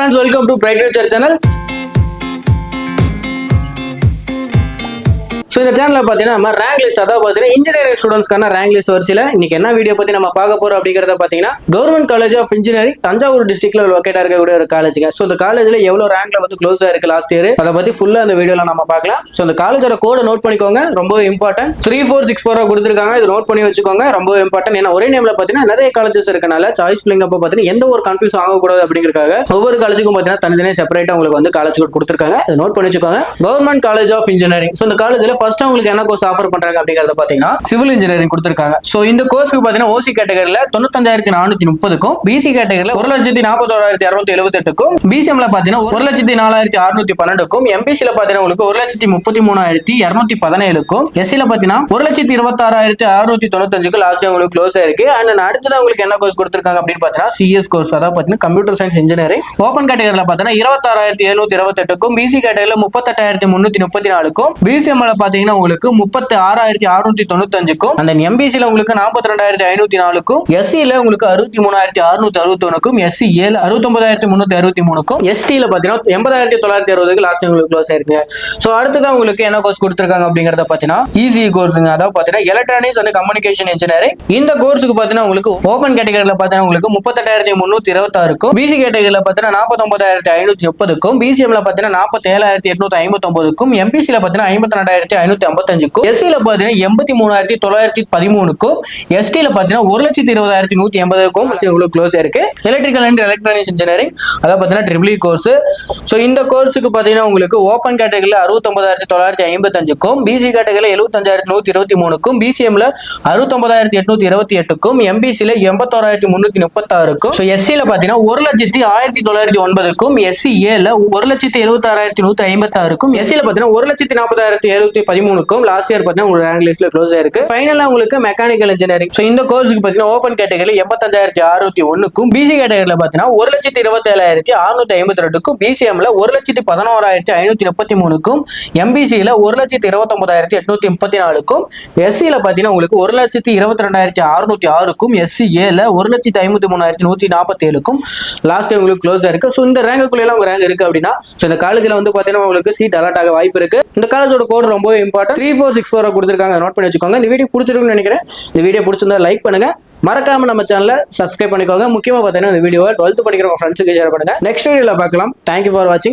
friends, welcome to Bright Future channel. So இந்த சேனலில் பார்த்தீங்கன்னா நம்ம ரேங்க் லிஸ்ட் அதாவது பார்த்தீங்கன்னா இன்ஜினியரிங் ஸ்டூடெண்ட்ஸ்க்கான ரேங்க் லிஸ்ட் வரிசையில் இன்னைக்கு என்ன வீடியோ பற்றி நம்ம பார்க்க போகிறோம் அப்படிங்கிறத பார்த்தீங்கன்னா government college of engineering Thanjavur டிஸ்ட்ரிக்ட்ல லொக்கேட்டாக இருக்கக்கூடிய ஒரு காலேஜுங்க. ஸோ இந்த காலேஜில் எவ்வளோ ரேங்க்ல வந்து க்ளோஸ் ஆயிருக்கு லாஸ்ட் இயர் அதை பற்றி ஃபுல்லாக அந்த வீடியோவில் நம்ம பார்க்கலாம். ஸோ இந்த காலேஜோட கோடை நோட் பண்ணிக்கோங்க, ரொம்ப இம்பார்ட்டன்ட். 3464 கொடுத்துருக்காங்க, இது நோட் பண்ணி வச்சுக்கோங்க, ரொம்ப இம்பார்ட்டன்ட். ஏன்னா ஒரே நேம்ல பார்த்தீங்கன்னா நிறைய காலேஜஸ் இருக்கனால சாய்ஸ் ஃபில்லிங் அப்போ பார்த்தீங்கன்னா எந்த ஒரு கன்ஃபியூஸ் ஆகக்கூடாது அப்படிங்கிறதுக்காக ஒவ்வொரு காலேஜுக்கும் பார்த்தீங்கன்னா தனித்தனியாக செப்பரேட்டாக உங்களுக்கு வந்து காலேஜ் கோட் கொடுத்துருக்காங்க, அதை நோட் பண்ணி வச்சுக்கோங்க. Government college of engineering. So இந்த காலேஜில் ஃபர்ஸ்ட் உங்களுக்கு என்ன கோர்ஸ் ஆஃபர் பண்றாங்க அப்படிங்கறத பாத்தீங்கன்னா சிவில் இன்ஜினியரிங் கொடுத்திருக்காங்க. சோ இந்த கோர்ஸ்க்கு பாத்தீங்கன்னா ஓசி கேட்டகரியில 95430க்கும், பிசி கேட்டகரியில 1,41,278க்கும், பிசிஎம்ல பாத்தீங்கன்னா 1,04,612க்கும், எம்பிசில பாத்தீங்கன்னா உங்களுக்கு 1,33,217க்கும், எஸ்சில பாத்தீங்கன்னா 1,26,695க்கு லாஸ்ட் உங்களுக்கு க்ளோஸ் ஆயிருக்கு. அண்ட் அடுத்தது உங்களுக்கு என்ன கோர்ஸ் கொடுத்திருக்காங்க அப்படின்னு பாத்தீங்கன்னா சிஎஸ் கோர்ஸ், அதாவது பாத்தீங்கன்னா கம்ப்யூட்டர் சயின்ஸ் இன்ஜினியரிங். ஓபன் கேட்டகரியில பாத்தீங்கன்னா 26,728க்கும், பிசி கேட்டகரியில 38,334க்கும், பிசிஎம்ல பாத்தீங்கன்னா உங்களுக்கு 36,695க்கும், அந்த எம்பிசில உங்களுக்கு 42,504க்கும், எஸ்சில உங்களுக்கு 63,661க்கும், எஸ்சி 69,363க்கும், எஸ்டில பாத்தீங்கன்னா 80,960க்கு லாஸ்ட் உங்களுக்கு க்ளோஸ் ஆயிருக்கு. சோ அடுத்ததான் உங்களுக்கு என்ன கோர்ஸ் கொடுத்திருக்காங்க அப்படிங்கறத பாத்தீங்கன்னா ஈஸி கோர்ஸ்ங்க, அதாவது பாத்தீங்கன்னா எலக்ட்ரானிக்ஸ் அண்ட் கம்யூனிகேஷன் இன்ஜினியரிங். இந்த கோர்ஸுக்கு பாத்தீங்கன்னா உங்களுக்கு ஓபன் கேட்டகரியில பாத்தீங்கன்னா உங்களுக்கு 38,326க்கும், பிசி கேட்டகரியில பாத்தீங்கன்னா 49,530க்கும், பிசிஎம்ல பாத்தீங்கன்னா 47,859க்கும், எம்பிசில பாத்தீங்கன்னா 52,555க்கும், எஸ்சில பாத்தீங்கன்னா 83,913க்கும், எஸ்டில பாத்தீங்கன்னா 1,20,180க்கும் உங்களுக்கு க்ளோஸ் ஆயிருக்கு. எலக்ட்ரிக்கல் அண்ட் எலக்ட்ரானிக்ஸ் இன்ஜினியரிங், அதாவது பாத்தீங்கன்னா ட்ரிபிள் கோர்ஸ். சோ இந்த கோர்ஸுக்கு பாத்தீங்கன்னா உங்களுக்கு ஓபன் கேட்டகரியில 69,955க்கும், பிசி கேட்டகரியில 75,123க்கும், பிசிஎம்ல 69,828க்கும், எம்பிசில 81,336க்கும், சோ எஸ்சில பாத்தீங்கன்னா 1,01,909க்கும், எஸ்சி ஏல 1,76,156க்கும், எஸ்சில பாத்தீங்கன்னா 1,40,713க்கும் லாஸ்ட் இயர் பாத்தீங்கன்னா உங்களுக்கு ரேங்க் லிஸ்ட்ல க்ளோஸ் ஆயிருக்கு. ஃபைனலா உங்களுக்கு மெக்கானிக்கல் இன்ஜினியரிங். சோ இந்த கோர்ஸ்க்கு பாத்தீங்கன்னா ஓபன் கேட்டகரியில 85,601க்கும், பிசி கேட்டகரியில பாத்தீங்கன்னா 1,27,652க்கும், பிசிஎம்ல 1,11,533க்கும், எம்பிசில 1,29,834க்கும், எஸ்சில பாத்தீங்கன்னா உங்களுக்கு 1,22,606க்கும், எஸ்சி ஏல 1,53,147க்கும் லாஸ்ட் டைம் உங்களுக்கு க்ளோஸ் ஆயிருக்கு. சோ இந்த ரேங்குக்குள்ள எல்லாம் உங்க ரேங்க் இருக்கு அப்படின்னா இந்த காலேஜ்ல வந்து பாத்தீங்கன்னா உங்களுக்கு சீட் அலாட் ஆக வாய்ப்பு இருக்கு. இந்த காலேஜோட கோட் ரொம்ப இம்பார்ட்டன்ட். 3464 கொடுத்திருக்காங்க, நோட் பண்ணி வச்சுக்கோங்க. இந்த வீடியோ பிடிச்சிருக்குன்னு நினைக்கிறேன். இந்த வீடியோ பிடிச்சிருந்தா லைக் பண்ணுங்க, மறக்காம நம்ம சேனலை சப்ஸ்கிரைப் பண்ணிக்கோங்க. முக்கியமா பாத்தீங்கன்னா இந்த வீடியோவை 12th படிக்கிற உங்க ஃப்ரெண்ட்ஸுக்கு ஷேர் பண்ணுங்க. நெக்ஸ்ட் வீடியோல பார்க்கலாம். தேங்க்யூ ஃபார் வாட்சிங்.